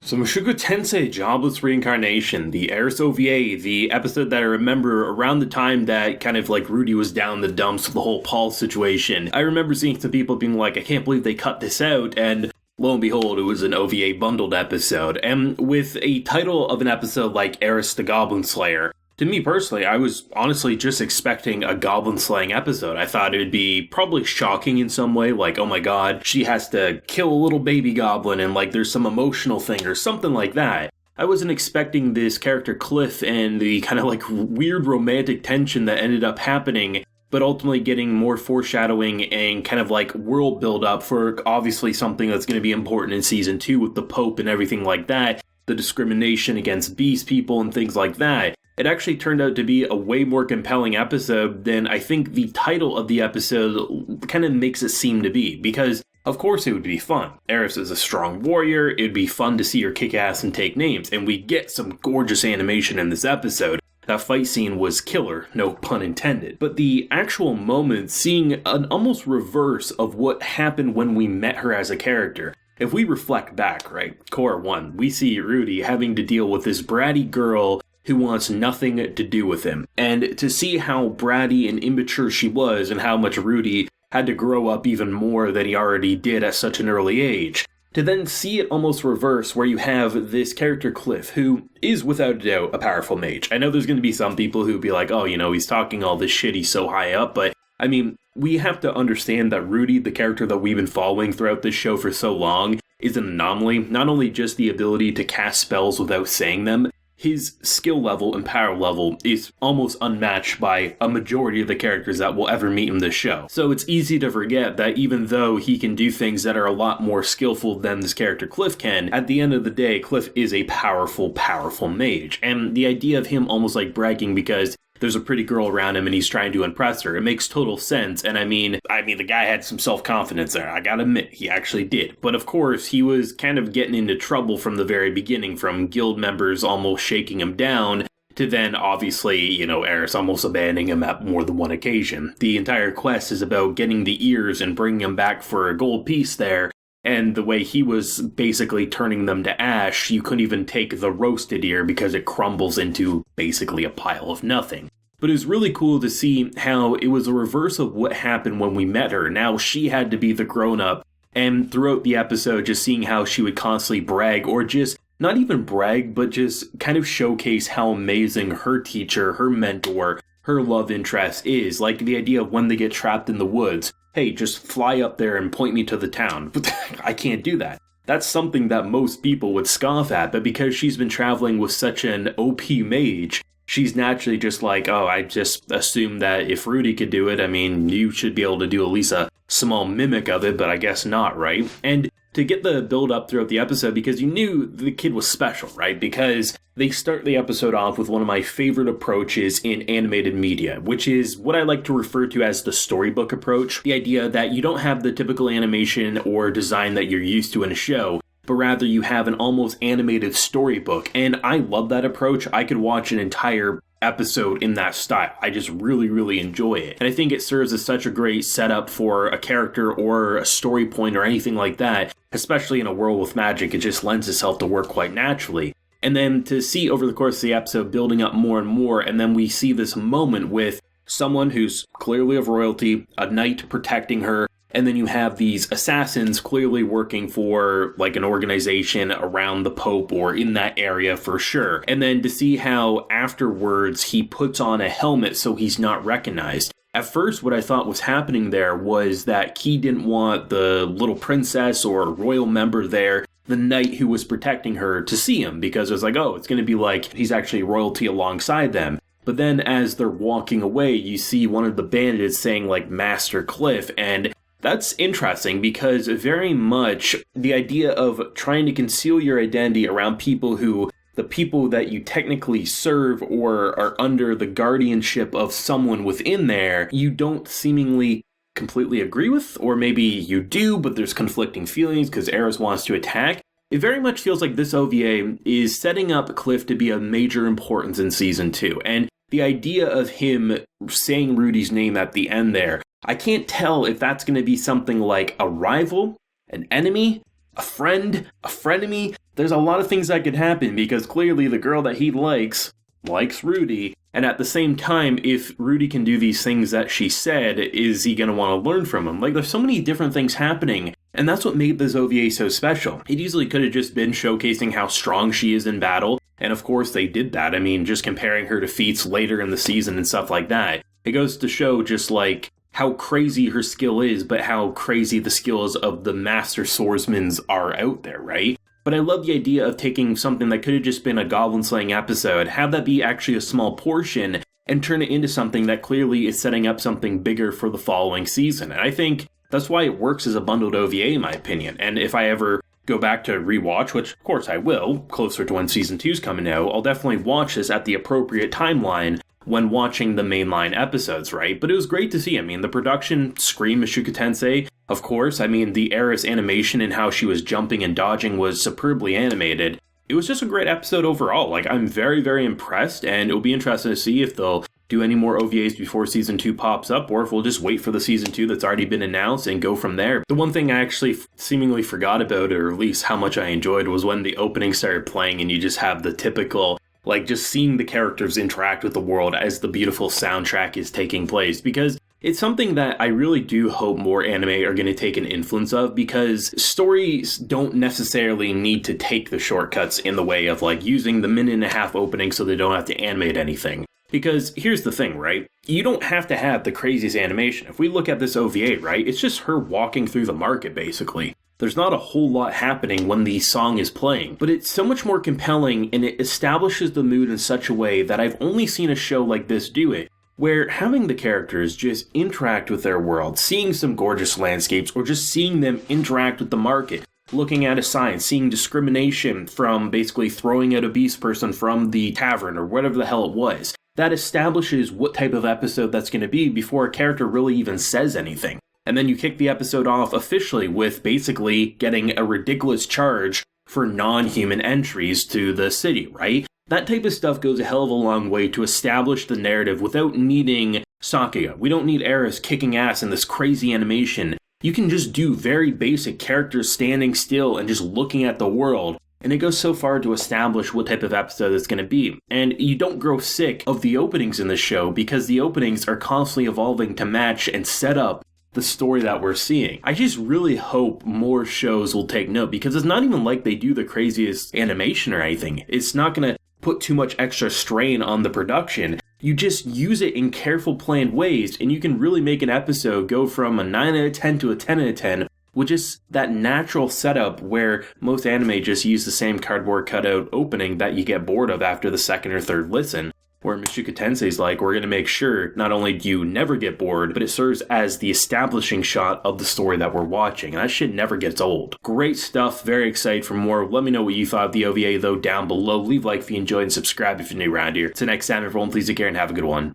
So Mushoku Tensei Jobless Reincarnation, the ERIS OVA, the episode that I remember around the time that kind of like Rudy was down the dumps with the whole Paul situation. I remember seeing some people being like, I can't believe they cut this out, and lo and behold, it was an OVA bundled episode. And with a title of an episode like ERIS the Goblin Slayer, to me personally, I was honestly just expecting a goblin slaying episode. I thought it would be probably shocking in some way, like, oh my god, she has to kill a little baby goblin and like there's some emotional thing or something like that. I wasn't expecting this character Cliff and the kind of like weird romantic tension that ended up happening, but ultimately getting more foreshadowing and kind of like world build up for obviously something that's going to be important in season 2 with the Pope and everything like that, the discrimination against beast people and things like that. It actually turned out to be a way more compelling episode than I think the title of the episode kind of makes it seem to be, because of course it would be fun. Eris is a strong warrior, it'd be fun to see her kick ass and take names, and we get some gorgeous animation in this episode. That fight scene was killer, no pun intended. But the actual moment, seeing an almost reverse of what happened when we met her as a character. If we reflect back, right, Core 1, we see Rudy having to deal with this bratty girl who wants nothing to do with him. And to see how bratty and immature she was and how much Rudy had to grow up even more than he already did at such an early age. To then see it almost reverse where you have this character Cliff, who is without a doubt a powerful mage. I know there's going to be some people who be like, oh, you know, he's talking all this shit, he's so high up, but I mean, we have to understand that Rudy, the character that we've been following throughout this show for so long, is an anomaly. Not only just the ability to cast spells without saying them, his skill level and power level is almost unmatched by a majority of the characters that will ever meet in this show. So it's easy to forget that even though he can do things that are a lot more skillful than this character Cliff can, at the end of the day, Cliff is a powerful, powerful mage. And the idea of him almost like bragging because there's a pretty girl around him and he's trying to impress her, it makes total sense. And I mean, the guy had some self-confidence there. I gotta admit, he actually did. But of course, he was kind of getting into trouble from the very beginning, from guild members almost shaking him down, to then obviously, you know, Eris almost abandoning him at more than one occasion. The entire quest is about getting the ears and bringing him back for a gold piece there. And the way he was basically turning them to ash, you couldn't even take the roasted ear because it crumbles into basically a pile of nothing. But it was really cool to see how it was a reverse of what happened when we met her. Now she had to be the grown-up, and throughout the episode, just seeing how she would constantly brag, or just not even brag, but just kind of showcase how amazing her teacher, her mentor, her love interest is. Like the idea of when they get trapped in the woods, hey, just fly up there and point me to the town. But I can't do that. That's something that most people would scoff at, but because she's been traveling with such an OP mage, she's naturally just like, oh, I just assume that if Rudy could do it, I mean, you should be able to do at least a small mimic of it, but I guess not, right? And to get the build up throughout the episode, because you knew the kid was special, right? Because they start the episode off with one of my favorite approaches in animated media, which is what I like to refer to as the storybook approach. The idea that you don't have the typical animation or design that you're used to in a show, but rather you have an almost animated storybook. And I love that approach. I could watch an entire episode in that style. I just really, really enjoy it. And I think it serves as such a great setup for a character or a story point or anything like that, especially in a world with magic. It just lends itself to work quite naturally. And then to see over the course of the episode building up more and more, and then we see this moment with someone who's clearly of royalty, a knight protecting her, and then you have these assassins clearly working for like an organization around the Pope or in that area for sure. And then to see how afterwards he puts on a helmet so he's not recognized. At first, what I thought was happening there was that Key didn't want the little princess or royal member there, the knight who was protecting her, to see him, because it was like, oh, it's going to be like he's actually royalty alongside them. But then as they're walking away, you see one of the bandits saying like Master Cliff, and that's interesting because very much the idea of trying to conceal your identity around people who, the people that you technically serve or are under the guardianship of someone within there, you don't seemingly completely agree with, or maybe you do, but there's conflicting feelings because Eris wants to attack. It very much feels like this OVA is setting up Cliff to be of major importance in Season 2, and the idea of him saying Rudy's name at the end there, I can't tell if that's going to be something like a rival, an enemy, a friend, a frenemy. There's a lot of things that could happen because clearly the girl that he likes Rudy, and at the same time, if Rudy can do these things that she said, is he going to want to learn from him? Like, there's so many different things happening, and that's what made this OVA so special. It easily could have just been showcasing how strong she is in battle, and of course they did that. I mean, just comparing her to feats later in the season and stuff like that. It goes to show just like how crazy her skill is, but how crazy the skills of the master swordsmen are out there, right? But I love the idea of taking something that could have just been a goblin slaying episode, have that be actually a small portion, and turn it into something that clearly is setting up something bigger for the following season. And I think that's why it works as a bundled OVA, in my opinion. And if I ever go back to rewatch, which of course I will, closer to when season 2's coming out, I'll definitely watch this at the appropriate timeline when watching the mainline episodes, right? But it was great to see. I mean, the production screamed Mushoku Tensei, of course. I mean, the ERIS animation and how she was jumping and dodging was superbly animated. It was just a great episode overall. Like, I'm very, very impressed, and it'll be interesting to see if they'll do any more OVAs before season 2 pops up, or if we'll just wait for the season 2 that's already been announced and go from there. The one thing I actually seemingly forgot about, or at least how much I enjoyed, was when the opening started playing and you just have the typical, like, just seeing the characters interact with the world as the beautiful soundtrack is taking place, because it's something that I really do hope more anime are going to take an influence of, because stories don't necessarily need to take the shortcuts in the way of, like, using the minute-and-a-half opening so they don't have to animate anything. Because here's the thing, right? You don't have to have the craziest animation. If we look at this OVA, right, it's just her walking through the market, basically. There's not a whole lot happening when the song is playing, but it's so much more compelling, and it establishes the mood in such a way that I've only seen a show like this do it, where having the characters just interact with their world, seeing some gorgeous landscapes, or just seeing them interact with the market, looking at a sign, seeing discrimination from basically throwing out a beast person from the tavern, or whatever the hell it was. That establishes what type of episode that's going to be before a character really even says anything. And then you kick the episode off officially with basically getting a ridiculous charge for non-human entries to the city, right? That type of stuff goes a hell of a long way to establish the narrative without needing Sakuga. We don't need Eris kicking ass in this crazy animation. You can just do very basic characters standing still and just looking at the world, and it goes so far to establish what type of episode it's going to be. And you don't grow sick of the openings in the show, because the openings are constantly evolving to match and set up the story that we're seeing. I just really hope more shows will take note, because it's not even like they do the craziest animation or anything. It's not going to put too much extra strain on the production. You just use it in careful, planned ways, and you can really make an episode go from a 9 out of 10 to a 10 out of 10 with just that natural setup, where most anime just use the same cardboard cutout opening that you get bored of after the second or third listen. Where Mushoku Tensei's like, we're going to make sure not only do you never get bored, but it serves as the establishing shot of the story that we're watching. And that shit never gets old. Great stuff. Very excited for more. Let me know what you thought of the OVA, though, down below. Leave a like if you enjoyed and subscribe if you're new around here. Till next time, everyone, please take care and have a good one.